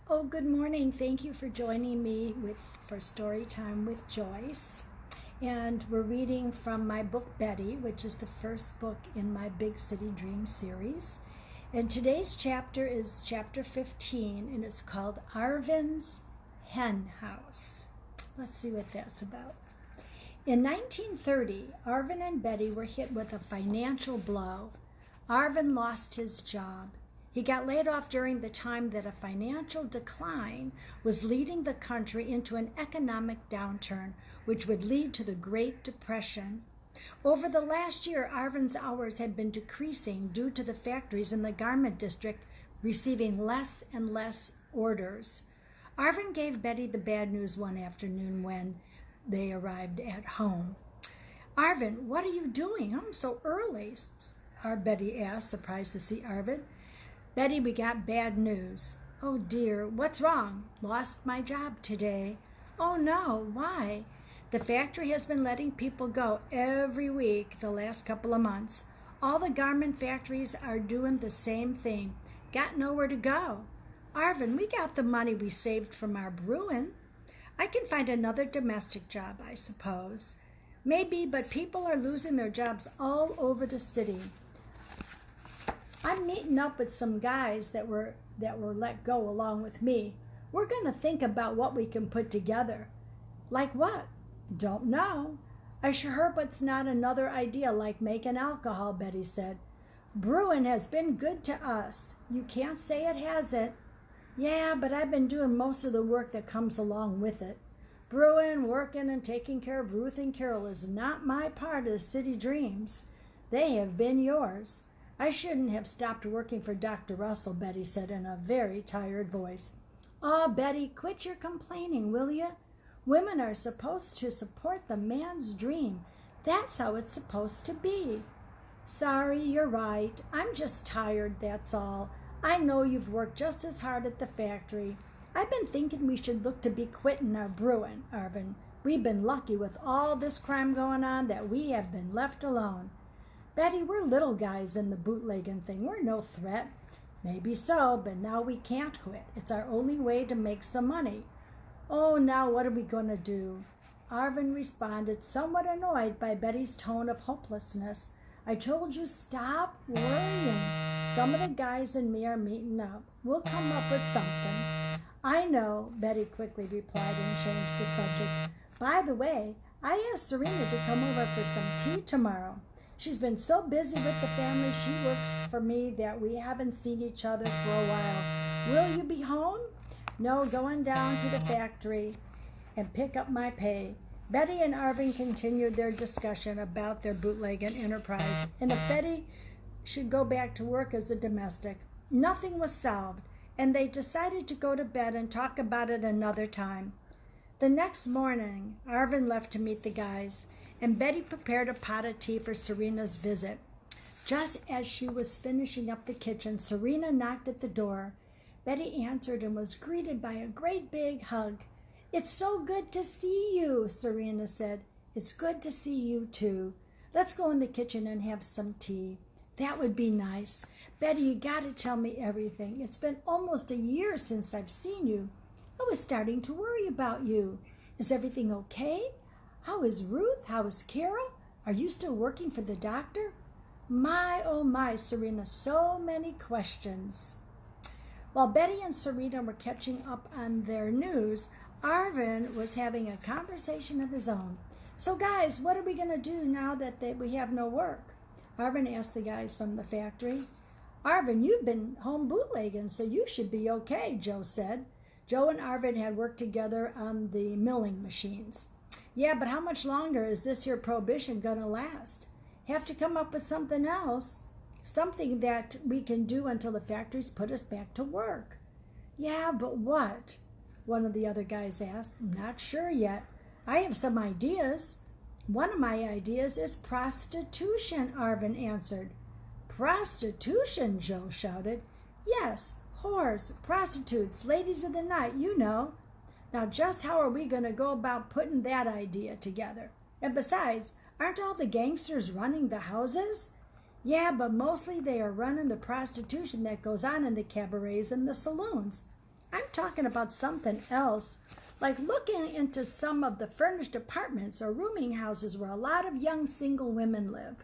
Oh, good morning. Thank you for joining me for story time with Joyce. And we're reading from my book Betty, which is the first book in my Big City Dreams series. And today's chapter is chapter 15, and it's called Arvin's Hen House. Let's see what that's about. In 1930, Arvin and Betty were hit with a financial blow. Arvin lost his job. He got laid off during the time that a financial decline was leading the country into an economic downturn, which would lead to the Great Depression. Over the last year, Arvin's hours had been decreasing due to the factories in the garment district receiving less and less orders. Arvin gave Betty the bad news one afternoon when they arrived at home. "Arvin, what are you doing home so early?" Betty asked, surprised to see Arvin. "Betty, we got bad news." "Oh dear, what's wrong?" "Lost my job today." "Oh no, why?" "The factory has been letting people go every week the last couple of months. All the garment factories are doing the same thing. Got nowhere to go." "Arvin, we got the money we saved from our brewing." "I can find another domestic job, I suppose." "Maybe, but people are losing their jobs all over the city. I'm meeting up with some guys that were let go along with me. We're going to think about what we can put together." "Like what?" "Don't know. I sure hope it's not another idea like making alcohol," Betty said. "Brewing has been good to us. You can't say it hasn't." "Yeah, but I've been doing most of the work that comes along with it. Brewing, working, and taking care of Ruth and Carol is not my part of city dreams. They have been yours." "I shouldn't have stopped working for Dr. Russell," Betty said in a very tired voice. "Oh, Betty, quit your complaining, will you? Women are supposed to support the man's dream. That's how it's supposed to be." "Sorry, you're right. I'm just tired, that's all. I know you've worked just as hard at the factory. I've been thinking we should look to be quitting our brewing, Arvin. We've been lucky with all this crime going on that we have been left alone." "Betty, we're little guys in the bootlegging thing. We're no threat." "Maybe so, but now we can't quit. It's our only way to make some money." "Oh, now what are we going to do?" Arvin responded, somewhat annoyed by Betty's tone of hopelessness. "I told you, stop worrying. Some of the guys and me are meeting up. We'll come up with something." "I know," Betty quickly replied and changed the subject. "By the way, I asked Serena to come over for some tea tomorrow. She's been so busy with the family she works for me that we haven't seen each other for a while. Will you be home?" "No, going down to the factory and pick up my pay." Betty and Arvin continued their discussion about their bootlegging enterprise and if Betty should go back to work as a domestic. Nothing was solved, and they decided to go to bed and talk about it another time. The next morning, Arvin left to meet the guys, and Betty prepared a pot of tea for Serena's visit. Just as she was finishing up the kitchen, Serena knocked at the door. Betty answered and was greeted by a great big hug. "It's so good to see you," Serena said. "It's good to see you too. Let's go in the kitchen and have some tea." "That would be nice. Betty, you got to tell me everything. It's been almost a year since I've seen you. I was starting to worry about you. Is everything okay? How is Ruth? How is Carol? Are you still working for the doctor?" "My, oh my, Serena, so many questions." While Betty and Serena were catching up on their news, Arvin was having a conversation of his own. "So guys, what are we going to do now that we have no work?" Arvin asked the guys from the factory. "Arvin, you've been home bootlegging, so you should be okay," Joe said. Joe and Arvin had worked together on the milling machines. "Yeah, but how much longer is this here prohibition going to last? Have to come up with something else. Something that we can do until the factories put us back to work." "Yeah, but what?" one of the other guys asked. "I'm not sure yet. I have some ideas." "One of my ideas is prostitution," Arvin answered. "Prostitution?" Joe shouted. "Yes, whores, prostitutes, ladies of the night, you know." "Now just how are we going to go about putting that idea together? And besides, aren't all the gangsters running the houses?" "Yeah, but mostly they are running the prostitution that goes on in the cabarets and the saloons." I'm talking about something else, like looking into some of the furnished apartments or rooming houses where a lot of young single women live.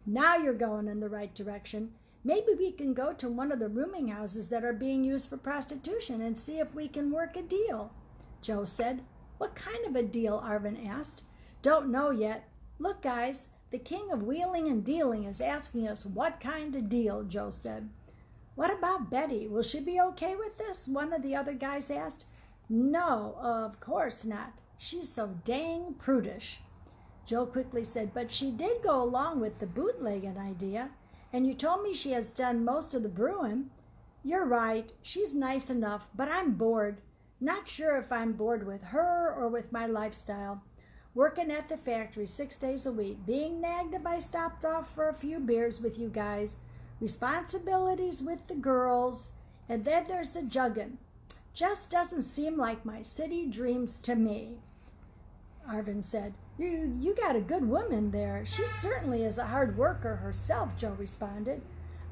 Now you're going in the right direction. Maybe we can go to one of the rooming houses that are being used for prostitution and see if we can work a deal, Joe said. What kind of a deal? Arvin asked. Don't know yet. Look, guys, the king of wheeling and dealing is asking us what kind of deal, Joe said. What about Betty? Will she be okay with this? One of the other guys asked. No, of course not. She's so dang prudish. Joe quickly said, but she did go along with the bootlegging idea, and you told me she has done most of the brewing. You're right, she's nice enough, but I'm bored. Not sure if I'm bored with her or with my lifestyle. Working at the factory 6 days a week, being nagged if I stopped off for a few beers with you guys, responsibilities with the girls, and then there's the jugging. Just doesn't seem like my city dreams to me, Arvin said. You got a good woman there. She certainly is a hard worker herself, Joe responded.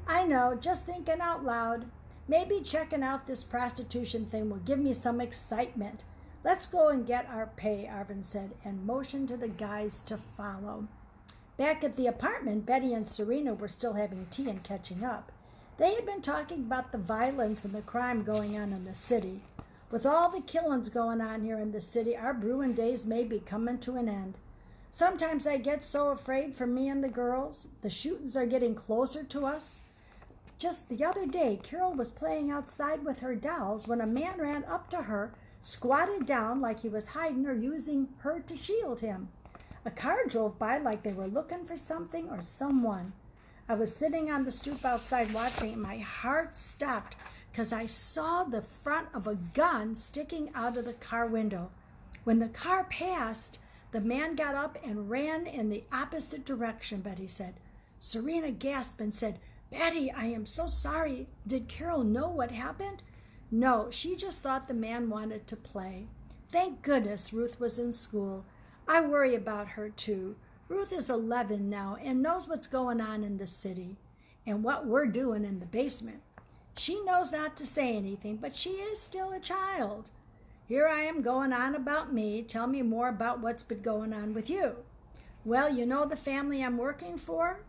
I know, just thinking out loud. Maybe checking out this prostitution thing will give me some excitement. Let's go and get our pay, Arvin said, and motioned to the guys to follow. Back at the apartment, Betty and Serena were still having tea and catching up. They had been talking about the violence and the crime going on in the city. With all the killings going on here in the city, our brewing days may be coming to an end. Sometimes I get so afraid for me and the girls. The shootings are getting closer to us. Just the other day, Carol was playing outside with her dolls when a man ran up to her, squatted down like he was hiding or using her to shield him. A car drove by like they were looking for something or someone. I was sitting on the stoop outside watching, and my heart stopped because I saw the front of a gun sticking out of the car window. When the car passed, the man got up and ran in the opposite direction, Betty said. Serena gasped and said, Betty, I am so sorry. Did Carol know what happened? No, she just thought the man wanted to play. Thank goodness Ruth was in school. I worry about her too. Ruth is 11 now and knows what's going on in the city and what we're doing in the basement. She knows not to say anything, but she is still a child. Here I am going on about me. Tell me more about what's been going on with you. Well, you know the family I'm working for?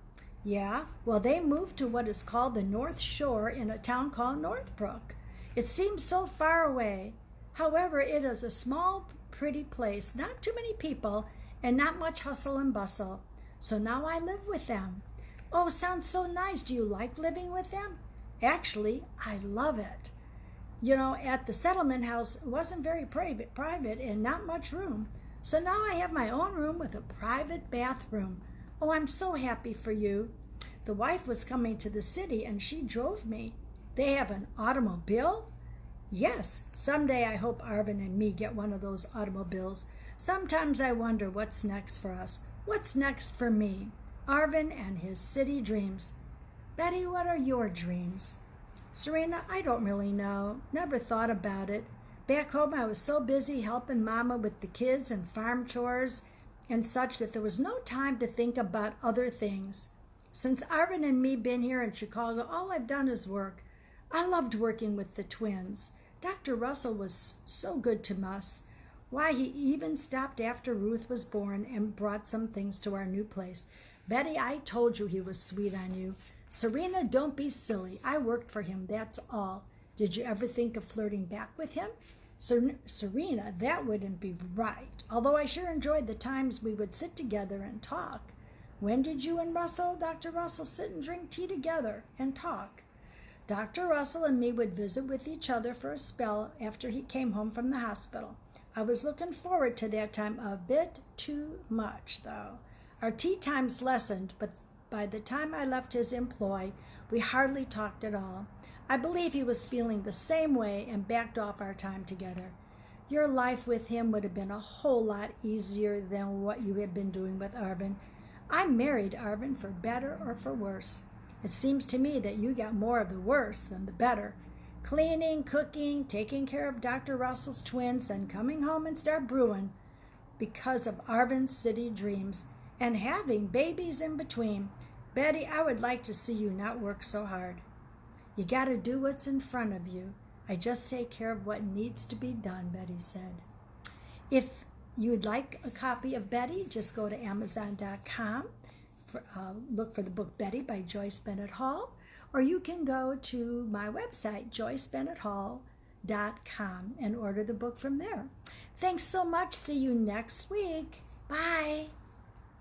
Yeah, well, they moved to what is called the North Shore in a town called Northbrook. It seems so far away. However, it is a small, pretty place, not too many people, and not much hustle and bustle. So now I live with them. Oh, sounds so nice. Do you like living with them? Actually, I love it. You know, at the settlement house, it wasn't very private and not much room. So now I have my own room with a private bathroom. Oh, I'm so happy for you. The wife was coming to the city and she drove me. They have an automobile? Yes, someday I hope Arvin and me get one of those automobiles. Sometimes I wonder what's next for us. What's next for me? Arvin and his city dreams. Betty, what are your dreams? Serena, I don't really know. Never thought about it. Back home, I was so busy helping Mama with the kids and farm chores and such that there was no time to think about other things. Since Arvin and me been here in Chicago, all I've done is work. I loved working with the twins. Dr. Russell was so good to us. Why, he even stopped after Ruth was born and brought some things to our new place. Betty, I told you he was sweet on you. Serena, don't be silly. I worked for him, that's all. Did you ever think of flirting back with him? Serena, that wouldn't be right, although I sure enjoyed the times we would sit together and talk. When did you and Dr. Russell, sit and drink tea together and talk? Dr. Russell and me would visit with each other for a spell after he came home from the hospital. I was looking forward to that time a bit too much, though. Our tea times lessened, but by the time I left his employ, we hardly talked at all. I believe he was feeling the same way and backed off our time together. Your life with him would have been a whole lot easier than what you had been doing with Arvin. I married Arvin for better or for worse. It seems to me that you got more of the worse than the better. Cleaning, cooking, taking care of Dr. Russell's twins, then coming home and start brewing because of Arvin's city dreams and having babies in between. Betty, I would like to see you not work so hard. You got to do what's in front of you. I just take care of what needs to be done, Betty said. If you would like a copy of Betty, just go to Amazon.com. Look for the book Betty by Joyce Bennett-Hall, or you can go to my website, JoyceBennett-Hall.com, and order the book from there. Thanks so much. See you next week. Bye.